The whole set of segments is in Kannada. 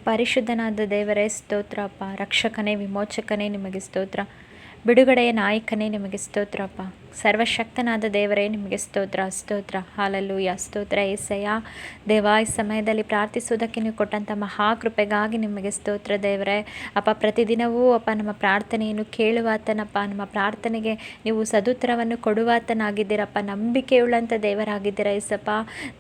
ಪರಿಶುದ್ಧನಾದ ದೇವರೇ ಸ್ತೋತ್ರಪ್ಪ. ರಕ್ಷಕನೇ, ವಿಮೋಚಕನೇ ನಿಮಗೆ ಸ್ತೋತ್ರ. ಬಿಡುಗಡೆಯ ನಾಯಕನೇ ನಿಮಗೆ ಸ್ತೋತ್ರಪ್ಪ. ಸರ್ವಶಕ್ತನಾದ ದೇವರೇ ನಿಮಗೆ ಸ್ತೋತ್ರ ಸ್ತೋತ್ರ. ಹಾಲೆಲೂಯ. ಸ್ತೋತ್ರ ಏಸಯ್ಯ. ದೇವ, ಈ ಸಮಯದಲ್ಲಿ ಪ್ರಾರ್ಥಿಸುವುದಕ್ಕೆ ನೀವು ಕೊಟ್ಟಂಥ ಮಹಾಕೃಪೆಗಾಗಿ ನಿಮಗೆ ಸ್ತೋತ್ರ ದೇವರೇ. ಅಪ್ಪ, ಪ್ರತಿದಿನವೂ ಅಪ್ಪ ನಮ್ಮ ಪ್ರಾರ್ಥನೆಯನ್ನು ಕೇಳುವಾತನಪ್ಪ. ನಮ್ಮ ಪ್ರಾರ್ಥನೆಗೆ ನೀವು ಸದುತ್ತರವನ್ನು ಕೊಡುವಾತನಾಗಿದ್ದೀರಪ್ಪ. ನಂಬಿಕೆಯುಳ್ಳಂಥ ದೇವರಾಗಿದ್ದೀರ ಏಸಪ್ಪ.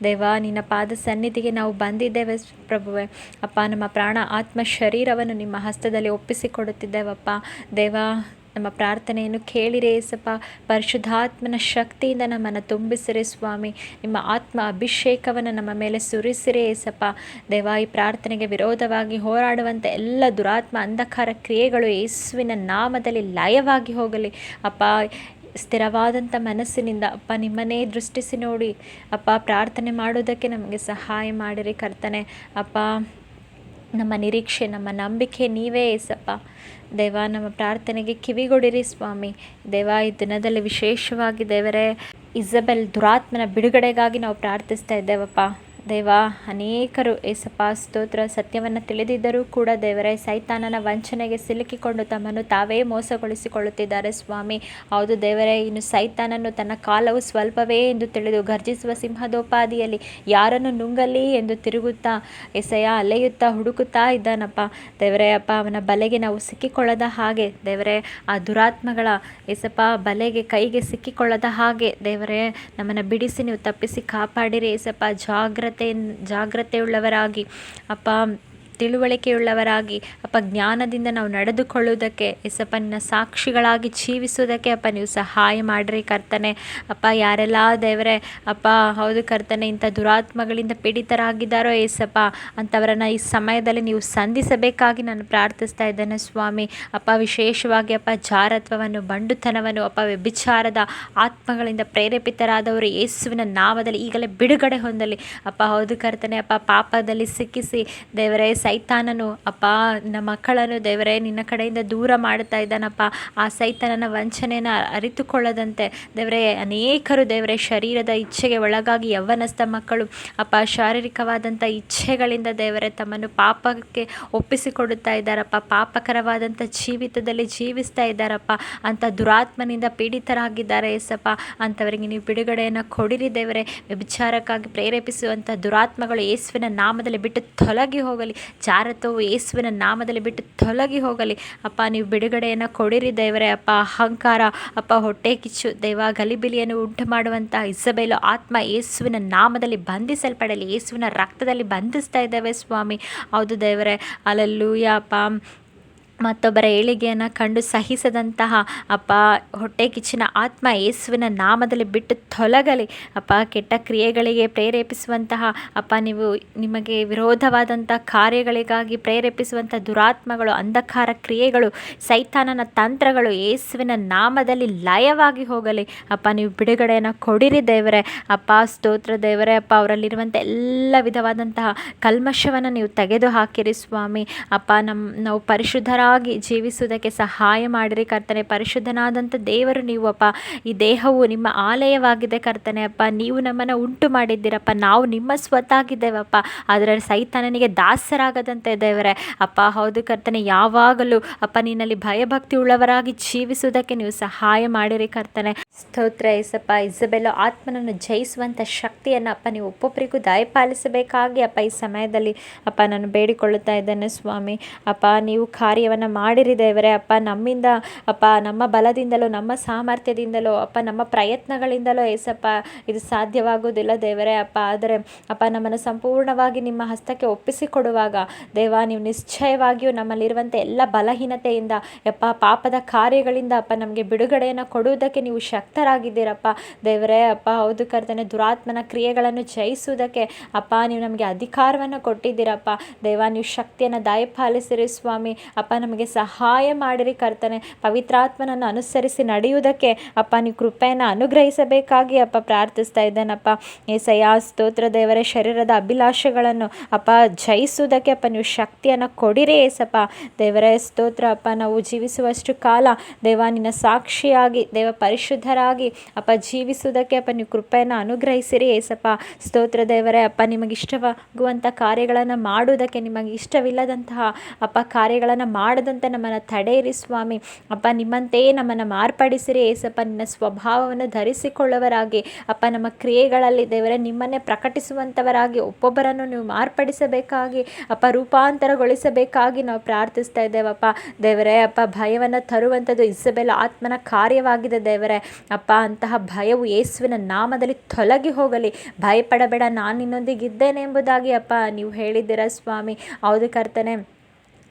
ದೇವ, ನಿನ್ನ ಪಾದ ಸನ್ನಿಧಿಗೆ ನಾವು ಬಂದಿದ್ದೇವೆ ಪ್ರಭುವೆ. ಅಪ್ಪ, ನಮ್ಮ ಪ್ರಾಣ ಆತ್ಮ ಶರೀರವನ್ನು ನಿಮ್ಮ ಹಸ್ತದಲ್ಲಿ ಒಪ್ಪಿಸಿಕೊಡುತ್ತಿದ್ದೇವಪ್ಪ. ದೇವ, ನಮ್ಮ ಪ್ರಾರ್ಥನೆಯನ್ನು ಕೇಳಿರಿ ಏಸಪ್ಪ. ಪರಿಶುದ್ಧಾತ್ಮನ ಶಕ್ತಿಯಿಂದ ನಮ್ಮನ್ನು ತುಂಬಿಸಿರಿ ಸ್ವಾಮಿ. ನಿಮ್ಮ ಆತ್ಮ ಅಭಿಷೇಕವನ್ನು ನಮ್ಮ ಮೇಲೆ ಸುರಿಸಿರಿ ಏಸಪ್ಪ. ದೇವ, ಈ ಪ್ರಾರ್ಥನೆಗೆ ವಿರೋಧವಾಗಿ ಹೋರಾಡುವಂಥ ಎಲ್ಲ ದುರಾತ್ಮ ಅಂಧಕಾರ ಕ್ರಿಯೆಗಳು ಯೇಸುವಿನ ನಾಮದಲ್ಲಿ ಲಯವಾಗಿ ಹೋಗಲಿ ಅಪ್ಪ. ಸ್ಥಿರವಾದಂಥ ಮನಸ್ಸಿನಿಂದ ಅಪ್ಪ ನಿಮ್ಮನ್ನೇ ದೃಷ್ಟಿಸಿ ನೋಡಿ ಅಪ್ಪ, ಪ್ರಾರ್ಥನೆ ಮಾಡೋದಕ್ಕೆ ನಮಗೆ ಸಹಾಯ ಮಾಡಿರಿ ಕರ್ತನೆ. ಅಪ್ಪ, ನಮ್ಮ ನಿರೀಕ್ಷೆ, ನಮ್ಮ ನಂಬಿಕೆ ನೀವೇ ಏಸಪ್ಪ. ದೇವ, ನಮ್ಮ ಪ್ರಾರ್ಥನೆಗೆ ಕಿವಿಗೊಡಿರಿ ಸ್ವಾಮಿ. ದೇವ, ಈ ದಿನದಲ್ಲಿ ವಿಶೇಷವಾಗಿ ದೇವರೇ ಇಸಬೆಲ್ ದುರಾತ್ಮನ ಬಿಡುಗಡೆಗಾಗಿ ನಾವು ಪ್ರಾರ್ಥಿಸ್ತಾ ಇದ್ದೇವಪ್ಪ. ದೇವ, ಅನೇಕರು ಏಸಪ್ಪ ಸ್ತೋತ್ರ ಸತ್ಯವನ್ನು ತಿಳಿದಿದ್ದರೂ ಕೂಡ ದೇವರೇ ಸೈತಾನನ ವಂಚನೆಗೆ ಸಿಲುಕಿಕೊಂಡು ತಮ್ಮನ್ನು ತಾವೇ ಮೋಸಗೊಳಿಸಿಕೊಳ್ಳುತ್ತಿದ್ದಾರೆ ಸ್ವಾಮಿ. ಹೌದು ದೇವರೇ, ಇನ್ನು ಸೈತಾನನು ತನ್ನ ಕಾಲವು ಸ್ವಲ್ಪವೇ ಎಂದು ತಿಳಿದು ಗರ್ಜಿಸುವ ಸಿಂಹದೋಪಾದಿಯಲ್ಲಿ ಯಾರನ್ನು ನುಂಗಲಿ ಎಂದು ತಿರುಗುತ್ತಾ ಎಸೆಯ ಅಲೆಯುತ್ತಾ ಹುಡುಕುತ್ತಾ ಇದ್ದಾನಪ್ಪ. ದೇವರೇ ಅಪ್ಪ, ಅವನ ಬಲೆಗೆ ನಾವು ಸಿಕ್ಕಿಕೊಳ್ಳದ ಹಾಗೆ ದೇವರೇ, ಆ ದುರಾತ್ಮಗಳ ಎಸಪ್ಪ ಬಲೆಗೆ ಕೈಗೆ ಸಿಕ್ಕಿಕೊಳ್ಳದ ಹಾಗೆ ದೇವರೇ ನಮ್ಮನ್ನು ಬಿಡಿಸಿ ನೀವು ತಪ್ಪಿಸಿ ಕಾಪಾಡಿರಿ ಏಸಪ್ಪ. ಜಾಗ್ರತೆಯುಳ್ಳವರಾಗಿ ಅಪ್ಪ, ತಿಳುವಳಿಕೆಯುಳ್ಳವರಾಗಿ ಅಪ್ಪ, ಜ್ಞಾನದಿಂದ ನಾವು ನಡೆದುಕೊಳ್ಳುವುದಕ್ಕೆ ಎಸಪ್ಪ, ನಿನ್ನ ಸಾಕ್ಷಿಗಳಾಗಿ ಜೀವಿಸುವುದಕ್ಕೆ ಅಪ್ಪ ನೀವು ಸಹಾಯ ಮಾಡಿರಿ ಕರ್ತನೆ. ಅಪ್ಪ, ಯಾರೆಲ್ಲ ದೇವರೇ ಅಪ್ಪ ಹೌದು ಕರ್ತನೆ ಇಂಥ ದುರಾತ್ಮಗಳಿಂದ ಪೀಡಿತರಾಗಿದ್ದಾರೋ ಏಸಪ್ಪ, ಅಂಥವರನ್ನು ಈ ಸಮಯದಲ್ಲಿ ನೀವು ಸಂಧಿಸಬೇಕಾಗಿ ನಾನು ಪ್ರಾರ್ಥಿಸ್ತಾ ಇದ್ದೇನೆ ಸ್ವಾಮಿ. ಅಪ್ಪ, ವಿಶೇಷವಾಗಿ ಅಪ್ಪ ಜಾರತ್ವವನ್ನು, ಬಂಡುತನವನ್ನು ಅಪ್ಪ ವ್ಯಭಿಚಾರದ ಆತ್ಮಗಳಿಂದ ಪ್ರೇರೇಪಿತರಾದವರು ಯೇಸುವಿನ ನಾಮದಲ್ಲಿ ಈಗಲೇ ಬಿಡುಗಡೆ ಹೊಂದಲಿ ಅಪ್ಪ. ಹೌದು ಕರ್ತನೆ ಅಪ್ಪ, ಪಾಪದಲ್ಲಿ ಸಿಕ್ಕಿಸಿ ದೇವರೇ ಸೈತಾನನು ಅಪ್ಪ ನಿನ್ನ ಮಕ್ಕಳನ್ನು ದೇವರೇ ನಿನ್ನ ಕಡೆಯಿಂದ ದೂರ ಮಾಡ್ತಾ ಇದ್ದಾನಪ್ಪ. ಆ ಸೈತಾನನ ವಂಚನೆಯನ್ನು ಅರಿತುಕೊಳ್ಳದಂತೆ ದೇವರೇ ಅನೇಕರು ದೇವರೇ ಶರೀರದ ಇಚ್ಛೆಗೆ ಒಳಗಾಗಿ ಯವ್ವನಸ್ಥ ಮಕ್ಕಳು ಅಪ್ಪ ಶಾರೀರಿಕವಾದಂಥ ಇಚ್ಛೆಗಳಿಂದ ದೇವರೇ ತಮ್ಮನ್ನು ಪಾಪಕ್ಕೆ ಒಪ್ಪಿಸಿಕೊಡುತ್ತಾ ಇದ್ದಾರಪ್ಪ. ಪಾಪಕರವಾದಂಥ ಜೀವಿತದಲ್ಲಿ ಜೀವಿಸ್ತಾ ಇದ್ದಾರಪ್ಪ. ಅಂಥ ದುರಾತ್ಮನಿಂದ ಪೀಡಿತರಾಗಿದ್ದಾರೆ ಏಸಪ್ಪ. ಅಂಥವರಿಗೆ ನೀವು ಬಿಡುಗಡೆಯನ್ನು ಕೊಡಿರಿ ದೇವರೇ. ವ್ಯಭಿಚಾರಕ್ಕಾಗಿ ಪ್ರೇರೇಪಿಸುವಂಥ ದುರಾತ್ಮಗಳು ಯೇಸುವಿನ ನಾಮದಲ್ಲಿ ಬಿಟ್ಟು ತೊಲಗಿ ಹೋಗಲಿ. ಜಾರತ್ವವು ಯೇಸುವಿನ ನಾಮದಲ್ಲಿ ಬಿಟ್ಟು ತೊಲಗಿ ಹೋಗಲಿ ಅಪ್ಪ. ನೀವು ಬಿಡುಗಡೆಯನ್ನು ಕೊಡಿರಿ ದೇವರೇ ಅಪ್ಪ. ಅಹಂಕಾರ ಅಪ್ಪ, ಹೊಟ್ಟೆ ಕಿಚ್ಚು ದೇವ, ಗಲಿಬಿಲಿಯನ್ನು ಉಂಟು ಮಾಡುವಂಥ ಇಸಬೇಲು ಆತ್ಮ ಯೇಸುವಿನ ನಾಮದಲ್ಲಿ ಬಂಧಿಸಲ್ಪಡಲಿ. ಯೇಸುವಿನ ರಕ್ತದಲ್ಲಿ ಬಂಧಿಸ್ತಾ ಇದ್ದೇವೆ ಸ್ವಾಮಿ. ಹೌದು ದೇವರೇ, ಅಲ್ಲೆಲೂಯ ಅಪ್ಪ. ಮತ್ತೊಬ್ಬರ ಏಳಿಗೆಯನ್ನು ಕಂಡು ಸಹಿಸದಂತಹ ಅಪ್ಪ ಹೊಟ್ಟೆ ಕಿಚ್ಚಿನ ಆತ್ಮ ಯೇಸುವಿನ ನಾಮದಲ್ಲಿ ಬಿಟ್ಟು ತೊಲಗಲಿ ಅಪ್ಪ. ಕೆಟ್ಟ ಕ್ರಿಯೆಗಳಿಗೆ ಪ್ರೇರೇಪಿಸುವಂತಹ ಅಪ್ಪ, ನೀವು ನಿಮಗೆ ವಿರೋಧವಾದಂಥ ಕಾರ್ಯಗಳಿಗಾಗಿ ಪ್ರೇರೇಪಿಸುವಂಥ ದುರಾತ್ಮಗಳು, ಅಂಧಕಾರ ಕ್ರಿಯೆಗಳು, ಸೈತಾನನ ತಂತ್ರಗಳು ಯೇಸುವಿನ ನಾಮದಲ್ಲಿ ಲಯವಾಗಿ ಹೋಗಲಿ ಅಪ್ಪ. ನೀವು ಬಿಡುಗಡೆಯನ್ನು ಕೊಡಿರಿ ದೇವರೇ ಅಪ್ಪ. ಸ್ತೋತ್ರ ದೇವರೇ ಅಪ್ಪ. ಅವರಲ್ಲಿರುವಂಥ ಎಲ್ಲ ವಿಧವಾದಂತಹ ಕಲ್ಮಶವನ್ನು ನೀವು ತೆಗೆದು ಹಾಕಿರಿ ಸ್ವಾಮಿ ಅಪ್ಪ. ನಾವು ಪರಿಶುದ್ಧರಾಗಿ ಜೀವಿಸುವುದಕ್ಕೆ ಸಹಾಯ ಮಾಡಿರಿ ಕರ್ತನೆ. ಪರಿಶುದ್ಧನಾದಂಥ ದೇವರು ನೀವು ಅಪ್ಪ. ಈ ದೇಹವು ನಿಮ್ಮ ಆಲಯವಾಗಿದೆ ಕರ್ತನೆ ಅಪ್ಪ. ನೀವು ನಮ್ಮನ್ನು ಉಂಟು ಮಾಡಿದ್ದೀರಪ್ಪ. ನಾವು ನಿಮ್ಮ ಸ್ವತ್ತಾಗಿದ್ದೇವಪ್ಪ. ಆದರೆ ಸೈತಾನನಿಗೆ ದಾಸರಾಗದಂತೆ ದೇವರೇ ಅಪ್ಪ. ಹೌದು ಕರ್ತನೆ, ಯಾವಾಗಲೂ ಅಪ್ಪ ನಿನ್ನಲ್ಲಿ ಭಯಭಕ್ತಿ ಉಳ್ಳವರಾಗಿ ಜೀವಿಸುವುದಕ್ಕೆ ನೀವು ಸಹಾಯ ಮಾಡಿರಿ ಕರ್ತನೆ. ಸ್ತೋತ್ರ ಏಸಪ್ಪ. ಇಸಬೆಲ್ಲ ಆತ್ಮನನ್ನು ಜಯಿಸುವಂಥ ಶಕ್ತಿಯನ್ನು ಅಪ್ಪ ನೀವು ಒಬ್ಬೊಬ್ಬರಿಗೂ ದಯಪಾಲಿಸಬೇಕಾಗಿ ಅಪ್ಪ ಈ ಸಮಯದಲ್ಲಿ ಅಪ್ಪ ನಾನು ಬೇಡಿಕೊಳ್ಳುತ್ತಾ ಇದ್ದೇನೆ ಸ್ವಾಮಿ ಅಪ್ಪ. ನೀವು ಕಾರ್ಯವನ್ನು ಮಾಡಿರಿ ದೇವರೇ ಅಪ್ಪ. ನಮ್ಮಿಂದ ಅಪ್ಪ, ನಮ್ಮ ಬಲದಿಂದಲೋ ನಮ್ಮ ಸಾಮರ್ಥ್ಯದಿಂದಲೋ ಅಪ್ಪ, ನಮ್ಮ ಪ್ರಯತ್ನಗಳಿಂದಲೋ ಏಸಪ್ಪ ಇದು ಸಾಧ್ಯವಾಗುವುದಿಲ್ಲ ದೇವರೇ ಅಪ್ಪ. ಆದರೆ ಅಪ್ಪ ನಮ್ಮನ್ನು ಸಂಪೂರ್ಣವಾಗಿ ನಿಮ್ಮ ಹಸ್ತಕ್ಕೆ ಒಪ್ಪಿಸಿಕೊಡುವಾಗ ದೇವ, ನೀವು ನಿಶ್ಚಯವಾಗಿಯೂ ನಮ್ಮಲ್ಲಿರುವಂಥ ಎಲ್ಲ ಬಲಹೀನತೆಯಿಂದ ಅಪ್ಪ, ಪಾಪದ ಕಾರ್ಯಗಳಿಂದ ಅಪ್ಪ ನಮಗೆ ಬಿಡುಗಡೆಯನ್ನು ಕೊಡುವುದಕ್ಕೆ ನೀವು ಶಕ್ತರಾಗಿದ್ದೀರಪ್ಪ ದೇವರೇ ಅಪ್ಪ. ಹೌದು ಕರ್ತನೆ, ದುರಾತ್ಮನ ಕ್ರಿಯೆಗಳನ್ನು ಜಯಿಸುವುದಕ್ಕೆ ಅಪ್ಪ ನೀವು ನಮಗೆ ಅಧಿಕಾರವನ್ನು ಕೊಟ್ಟಿದ್ದೀರಪ್ಪ ದೇವ. ನೀವು ಶಕ್ತಿಯನ್ನು ದಯಪಾಲಿಸಿರಿ ಸ್ವಾಮಿ ಅಪ್ಪ. ನಮಗೆ ಸಹಾಯ ಮಾಡಿರಿ ಕರ್ತನೆ. ಪವಿತ್ರಾತ್ಮನನ್ನು ಅನುಸರಿಸಿ ನಡೆಯುವುದಕ್ಕೆ ಅಪ್ಪ ನೀವು ಕೃಪೆಯನ್ನು ಅನುಗ್ರಹಿಸಬೇಕಾಗಿ ಅಪ್ಪ ಪ್ರಾರ್ಥಿಸ್ತಾ ಇದ್ದೇನಪ್ಪ. ಏಸಯ್ಯ ಸ್ತೋತ್ರ ದೇವರೇ, ಶರೀರದ ಅಭಿಲಾಷೆಗಳನ್ನು ಅಪ್ಪ ಜಯಿಸುವುದಕ್ಕೆ ಅಪ್ಪ ನೀವು ಶಕ್ತಿಯನ್ನು ಕೊಡಿರಿ ಏಸಪ್ಪ. ದೇವರೇ ಸ್ತೋತ್ರ ಅಪ್ಪ, ನಾವು ಜೀವಿಸುವಷ್ಟು ಕಾಲ ದೇವ ನಿನ್ನ ಸಾಕ್ಷಿಯಾಗಿ ದೇವ ಪರಿಶುದ್ಧರಾಗಿ ಅಪ್ಪ ಜೀವಿಸುವುದಕ್ಕೆ ಅಪ್ಪ ನೀವು ಕೃಪೆಯನ್ನು ಅನುಗ್ರಹಿಸಿರಿ ಏಸಪ್ಪ. ಸ್ತೋತ್ರ ದೇವರೇ ಅಪ್ಪ, ನಿಮಗೆ ಇಷ್ಟವಾಗುವಂಥ ಕಾರ್ಯಗಳನ್ನು ಮಾಡುವುದಕ್ಕೆ, ನಿಮಗೆ ಇಷ್ಟವಿಲ್ಲದಂತಹ ಅಪ್ಪ ಕಾರ್ಯಗಳನ್ನು ಮಾಡದಂತೆ ನಮ್ಮನ್ನು ತಡೆಯಿರಿ ಸ್ವಾಮಿ. ಅಪ್ಪ ನಿಮ್ಮಂತೆಯೇ ನಮ್ಮನ್ನು ಮಾರ್ಪಡಿಸಿರಿ ಏಸಪ್ಪ. ನಿನ್ನ ಸ್ವಭಾವವನ್ನು ಧರಿಸಿಕೊಳ್ಳುವರಾಗಿ ಅಪ್ಪ ನಮ್ಮ ಕ್ರಿಯೆಗಳಲ್ಲಿ ದೇವರೇ ನಿಮ್ಮನ್ನೇ ಪ್ರಕಟಿಸುವಂಥವರಾಗಿ ಒಬ್ಬೊಬ್ಬರನ್ನು ನೀವು ಮಾರ್ಪಡಿಸಬೇಕಾಗಿ ಅಪ್ಪ ರೂಪಾಂತರಗೊಳಿಸಬೇಕಾಗಿ ನಾವು ಪ್ರಾರ್ಥಿಸ್ತಾ ಇದ್ದೇವಪ್ಪ. ದೇವರೇ ಅಪ್ಪ, ಭಯವನ್ನು ತರುವಂಥದ್ದು ಇಸಬೆಲ್ ಆತ್ಮನ ಕಾರ್ಯವಾಗಿದೆ ದೇವರೇ ಅಪ್ಪ. ಅಂತಹ ಭಯವು ಯೇಸುವಿನ ನಾಮದಲ್ಲಿ ತೊಲಗಿ ಹೋಗಲಿ. ಭಯಪಡಬೇಡ, ನಾನು ನಿನ್ನೊಂದಿಗಿದ್ದೇನೆ ಎಂಬುದಾಗಿ ಅಪ್ಪ ನೀವು ಹೇಳಿದ್ದೀರ ಸ್ವಾಮಿ. ಹೌದು ಕರ್ತನೆ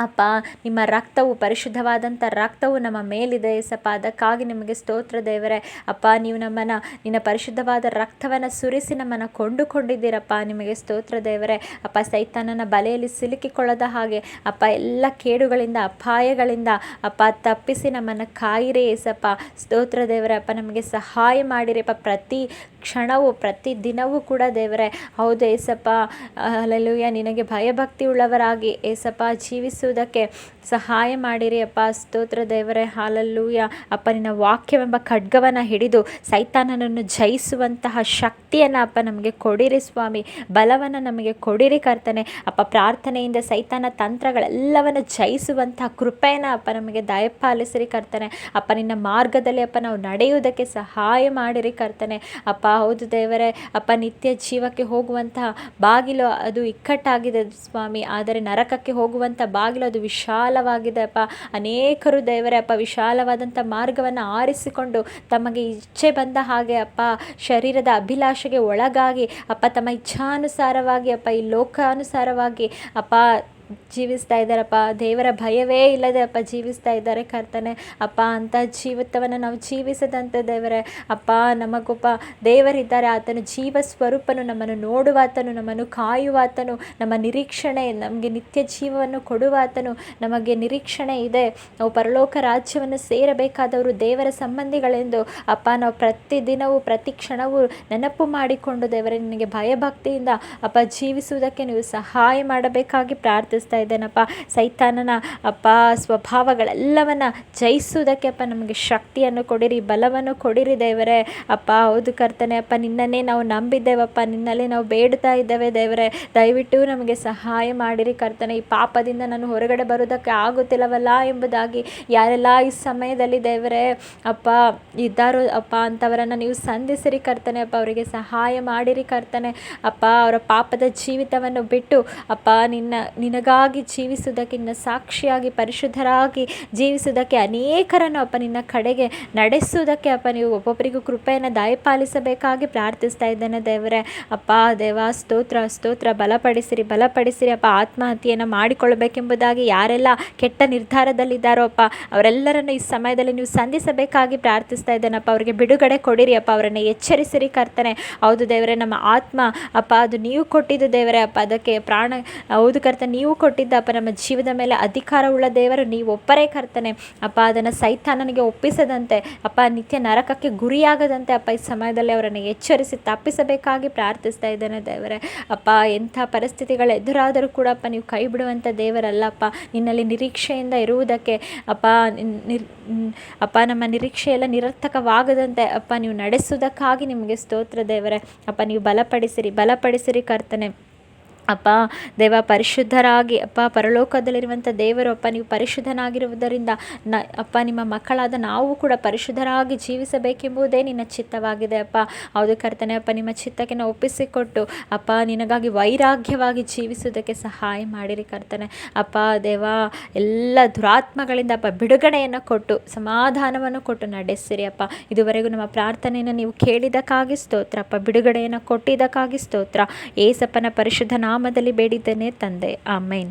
ಅಪ್ಪ, ನಿಮ್ಮ ರಕ್ತವು ಪರಿಶುದ್ಧವಾದಂಥ ರಕ್ತವು ನಮ್ಮ ಮೇಲಿದೆ ಏಸಪ್ಪ. ಅದಕ್ಕಾಗಿ ನಿಮಗೆ ಸ್ತೋತ್ರ ದೇವರೇ ಅಪ್ಪ. ನೀವು ನಮ್ಮನ್ನು ನಿನ್ನ ಪರಿಶುದ್ಧವಾದ ರಕ್ತವನ್ನು ಸುರಿಸಿ ನಮ್ಮನ್ನು ಕೊಂಡುಕೊಂಡಿದ್ದೀರಪ್ಪ. ನಿಮಗೆ ಸ್ತೋತ್ರ ದೇವರೇ ಅಪ್ಪ. ಸೈತಾನನ ಬಲೆಯಲ್ಲಿ ಸಿಲುಕಿಕೊಳ್ಳದ ಹಾಗೆ ಅಪ್ಪ ಎಲ್ಲ ಕೇಡುಗಳಿಂದ ಅಪಾಯಗಳಿಂದ ಅಪ್ಪ ತಪ್ಪಿಸಿ ನಮ್ಮನ್ನು ಕಾಯಿರಿ ಏಸಪ್ಪ. ಸ್ತೋತ್ರ ದೇವರೇ ಅಪ್ಪ, ನಮಗೆ ಸಹಾಯ ಮಾಡಿರಿ ಅಪ್ಪ. ಪ್ರತಿ ಕ್ಷಣವೂ ಪ್ರತಿ ದಿನವೂ ಕೂಡ ದೇವರೇ ಹೌದು ಏಸಪ್ಪ. ಹಲ್ಲೆಲೂಯಾ. ನಿನಗೆ ಭಯಭಕ್ತಿ ಉಳ್ಳವರಾಗಿ ಏಸಪ್ಪ ಜೀವಿಸುವುದಕ್ಕೆ ಸಹಾಯ ಮಾಡಿರಿ ಅಪ್ಪ. ಸ್ತೋತ್ರ ದೇವರೇ ಹಲ್ಲೆಲೂಯಾ ಅಪ್ಪ. ನಿನ್ನ ವಾಕ್ಯವೆಂಬ ಖಡ್ಗವನ್ನು ಹಿಡಿದು ಸೈತಾನನನ್ನು ಜಯಿಸುವಂತಹ ಶಕ್ತಿಯನ್ನು ಅಪ್ಪ ನಮಗೆ ಕೊಡಿರಿ ಸ್ವಾಮಿ. ಬಲವನ್ನು ನಮಗೆ ಕೊಡಿರಿ ಕರ್ತನೆ ಅಪ್ಪ. ಪ್ರಾರ್ಥನೆಯಿಂದ ಸೈತಾನ ತಂತ್ರಗಳೆಲ್ಲವನ್ನು ಜಯಿಸುವಂತಹ ಕೃಪೆಯನ್ನು ಅಪ್ಪ ನಮಗೆ ದಯಪಾಲಿಸಿರಿ ಕರ್ತನೆ ಅಪ್ಪ. ನಿನ್ನ ಮಾರ್ಗದಲ್ಲಿ ಅಪ್ಪ ನಾವು ನಡೆಯುವುದಕ್ಕೆ ಸಹಾಯ ಮಾಡಿರಿ ಕರ್ತನೆ ಅಪ್ಪ. ಹೌದು ದೇವರೇ ಅಪ್ಪ, ನಿತ್ಯ ಜೀವಕ್ಕೆ ಹೋಗುವಂತಹ ಬಾಗಿಲು ಅದು ಇಕ್ಕಟ್ಟಾಗಿದೆ ಸ್ವಾಮಿ, ಆದರೆ ನರಕಕ್ಕೆ ಹೋಗುವಂಥ ಬಾಗಿಲು ಅದು ವಿಶಾಲವಾಗಿದೆ ಅಪ್ಪ. ಅನೇಕರು ದೇವರೇ ಅಪ್ಪ ವಿಶಾಲವಾದಂಥ ಮಾರ್ಗವನ್ನು ಆರಿಸಿಕೊಂಡು ತಮಗೆ ಇಚ್ಛೆ ಬಂದ ಹಾಗೆ ಅಪ್ಪ ಶರೀರದ ಅಭಿಲಾಷೆಗೆ ಒಳಗಾಗಿ ಅಪ್ಪ ತಮ್ಮ ಇಚ್ಛಾನುಸಾರವಾಗಿ ಅಪ್ಪ ಈ ಲೋಕಾನುಸಾರವಾಗಿ ಅಪ್ಪ ಜೀವಿಸ್ತಾ ಇದ್ದಾರಪ್ಪ. ದೇವರ ಭಯವೇ ಇಲ್ಲದೆ ಅಪ್ಪ ಜೀವಿಸ್ತಾ ಇದ್ದಾರೆ ಕರ್ತನೆ ಅಪ್ಪ. ಅಂಥ ಜೀವಿತವನ್ನು ನಾವು ಜೀವಿಸದಂತೆ ದೇವರೇ ಅಪ್ಪ, ನಮಗೊಬ್ಬ ದೇವರಿದ್ದಾರೆ. ಆತನು ಜೀವ ಸ್ವರೂಪನು, ನಮ್ಮನ್ನು ನೋಡುವ ಆತನು, ನಮ್ಮನ್ನು ಕಾಯುವ ಆತನು, ನಮ್ಮ ನಿರೀಕ್ಷಣೆ, ನಮಗೆ ನಿತ್ಯ ಜೀವವನ್ನು ಕೊಡುವ ಆತನು. ನಮಗೆ ನಿರೀಕ್ಷಣೆ ಇದೆ. ನಾವು ಪರಲೋಕ ರಾಜ್ಯವನ್ನು ಸೇರಬೇಕಾದವರು ದೇವರ ಸಂಬಂಧಿಗಳೆಂದು ಅಪ್ಪ ನಾವು ಪ್ರತಿದಿನವೂ ಪ್ರತಿ ಕ್ಷಣವೂ ನೆನಪು ಮಾಡಿಕೊಂಡು ದೇವರೇ ನಿನಗೆ ಭಯಭಕ್ತಿಯಿಂದ ಅಪ್ಪ ಜೀವಿಸುವುದಕ್ಕೆ ನೀವು ಸಹಾಯ ಮಾಡಬೇಕಾಗಿ ಪ್ರಾರ್ಥಿಸ್ತಾ ಇದ್ದೇನಪ್ಪ. ಸೈತಾನನ ಅಪ್ಪ ಸ್ವಭಾವಗಳೆಲ್ಲವನ್ನು ಜಯಿಸುವುದಕ್ಕೆ ಅಪ್ಪ ನಮಗೆ ಶಕ್ತಿಯನ್ನು ಕೊಡಿರಿ, ಬಲವನ್ನು ಕೊಡಿರಿ ದೇವರೇ ಅಪ್ಪ. ಹೌದು ಕರ್ತನೆ ಅಪ್ಪ, ನಿನ್ನನ್ನೇ ನಾವು ನಂಬಿದ್ದೇವಪ್ಪ, ನಿನ್ನಲ್ಲೇ ನಾವು ಬೇಡ್ತಾ ಇದ್ದೇವೆ ದೇವರೇ. ದಯವಿಟ್ಟು ನಮಗೆ ಸಹಾಯ ಮಾಡಿರಿ ಕರ್ತನೆ. ಈ ಪಾಪದಿಂದ ನಾನು ಹೊರಗಡೆ ಬರೋದಕ್ಕೆ ಆಗುತ್ತಿಲ್ಲವಲ್ಲ ಎಂಬುದಾಗಿ ಯಾರೆಲ್ಲ ಈ ಸಮಯದಲ್ಲಿ ದೇವರೇ ಅಪ್ಪ ಇದ್ದಾರೋ ಅಪ್ಪ ಅಂಥವರನ್ನು ನೀವು ಸಂಧಿಸಿರಿ ಕರ್ತನೆ ಅಪ್ಪ. ಅವರಿಗೆ ಸಹಾಯ ಮಾಡಿರಿ ಕರ್ತನೆ ಅಪ್ಪ. ಅವರ ಪಾಪದ ಜೀವಿತವನ್ನು ಬಿಟ್ಟು ಅಪ್ಪ ನಿನಗಾಗಿ ಜೀವಿಸುವುದಕ್ಕೆ, ನಿನ್ನ ಸಾಕ್ಷಿಯಾಗಿ ಪರಿಶುದ್ಧರಾಗಿ ಜೀವಿಸುವುದಕ್ಕೆ, ಅನೇಕರನ್ನು ಅಪ್ಪ ನಿನ್ನ ಕಡೆಗೆ ನಡೆಸುವುದಕ್ಕೆ ಅಪ್ಪ ನೀವು ಒಬ್ಬೊಬ್ಬರಿಗೂ ಕೃಪೆಯನ್ನು ದಯಪಾಲಿಸಬೇಕಾಗಿ ಪ್ರಾರ್ಥಿಸ್ತಾ ಇದ್ದೇನೆ ದೇವರೇ ಅಪ್ಪ. ದೇವ ಸ್ತೋತ್ರ ಸ್ತೋತ್ರ. ಬಲಪಡಿಸಿರಿ ಅಪ್ಪ. ಆತ್ಮಹತ್ಯೆಯನ್ನು ಮಾಡಿಕೊಳ್ಳಬೇಕೆಂಬುದಾಗಿ ಯಾರೆಲ್ಲ ಕೆಟ್ಟ ನಿರ್ಧಾರದಲ್ಲಿದ್ದಾರೋ ಅಪ್ಪ ಅವರೆಲ್ಲರನ್ನು ಈ ಸಮಯದಲ್ಲಿ ನೀವು ಸಂಧಿಸಬೇಕಾಗಿ ಪ್ರಾರ್ಥಿಸ್ತಾ ಇದ್ದೇನಪ್ಪ. ಅವರಿಗೆ ಬಿಡುಗಡೆ ಕೊಡಿರಿ ಅಪ್ಪ. ಅವರನ್ನು ಎಚ್ಚರಿಸಿರಿ ಕರ್ತನೆ. ಹೌದು ದೇವರೇ, ನಮ್ಮ ಆತ್ಮ ಅಪ್ಪ ಅದು ನೀವು ಕೊಟ್ಟಿದ್ದು ದೇವರೇ ಅಪ್ಪ. ಅದಕ್ಕೆ ಪ್ರಾಣ ಹೌದು ಕರ್ತನೆ, ನೀವು ಕೊಟ್ಟಿದ್ದ ಅಪ್ಪ. ನಮ್ಮ ಜೀವದ ಮೇಲೆ ಅಧಿಕಾರವುಳ್ಳ ದೇವರು ನೀವು ಒಬ್ಬರೇ ಕರ್ತನೆ ಅಪ್ಪ. ಅದನ್ನು ಸೈತಾನನಿಗೆ ಒಪ್ಪಿಸದಂತೆ ಅಪ್ಪ, ನಿತ್ಯ ನರಕಕ್ಕೆ ಗುರಿಯಾಗದಂತೆ ಅಪ್ಪ ಈ ಸಮಯದಲ್ಲಿ ಅವರನ್ನು ಎಚ್ಚರಿಸಿ ತಪ್ಪಿಸಬೇಕಾಗಿ ಪ್ರಾರ್ಥಿಸ್ತಾ ಇದ್ದೇನೆ ದೇವರೇ ಅಪ್ಪ. ಎಂಥ ಪರಿಸ್ಥಿತಿಗಳು ಎದುರಾದರೂ ಕೂಡ ಅಪ್ಪ ನೀವು ಕೈ ಬಿಡುವಂಥ ದೇವರಲ್ಲಪ್ಪ. ನಿನ್ನಲ್ಲಿ ನಿರೀಕ್ಷೆಯಿಂದ ಇರುವುದಕ್ಕೆ ಅಪ್ಪ ಅಪ್ಪ ನಮ್ಮ ನಿರೀಕ್ಷೆ ಎಲ್ಲ ನಿರರ್ಥಕವಾಗದಂತೆ ಅಪ್ಪ ನೀವು ನಡೆಸುವುದಕ್ಕಾಗಿ ನಿಮಗೆ ಸ್ತೋತ್ರ ದೇವರೇ ಅಪ್ಪ. ನೀವು ಬಲಪಡಿಸಿರಿ ಕರ್ತನೆ ಅಪ್ಪ. ದೇವ ಪರಿಶುದ್ಧರಾಗಿ ಅಪ್ಪ, ಪರಲೋಕದಲ್ಲಿರುವಂಥ ದೇವರು ಅಪ್ಪ ನೀವು ಪರಿಶುದ್ಧನಾಗಿರುವುದರಿಂದ ಅಪ್ಪ ನಿಮ್ಮ ಮಕ್ಕಳಾದ ನಾವು ಕೂಡ ಪರಿಶುದ್ಧರಾಗಿ ಜೀವಿಸಬೇಕೆಂಬುದೇ ನಿನ್ನ ಚಿತ್ತವಾಗಿದೆ ಅಪ್ಪ. ಹೌದು ಕರ್ತನೆ ಅಪ್ಪ, ನಿಮ್ಮ ಚಿತ್ತಕ್ಕೆ ನಾವು ಒಪ್ಪಿಸಿಕೊಟ್ಟು ಅಪ್ಪ ನಿನಗಾಗಿ ವೈರಾಗ್ಯವಾಗಿ ಜೀವಿಸುವುದಕ್ಕೆ ಸಹಾಯ ಮಾಡಿರಿ ಕರ್ತನೆ ಅಪ್ಪ. ದೇವ ಎಲ್ಲ ದುರಾತ್ಮಗಳಿಂದ ಅಪ್ಪ ಬಿಡುಗಡೆಯನ್ನು ಕೊಟ್ಟು ಸಮಾಧಾನವನ್ನು ಕೊಟ್ಟು ನಡೆಸಿರಿ ಅಪ್ಪ. ಇದುವರೆಗೂ ನಮ್ಮ ಪ್ರಾರ್ಥನೆಯನ್ನು ನೀವು ಕೇಳಿದ್ದಕ್ಕಾಗಿ ಸ್ತೋತ್ರ ಅಪ್ಪ. ಬಿಡುಗಡೆಯನ್ನು ಕೊಟ್ಟಿದ್ದಕ್ಕಾಗಿ ಸ್ತೋತ್ರ. ಏಸಪ್ಪನ ಪರಿಶುದ್ಧ ನಾಮದಲ್ಲಿ ಬೇಡಿದ್ದೇನೆ ತಂದೆ, ಆಮೇನ್.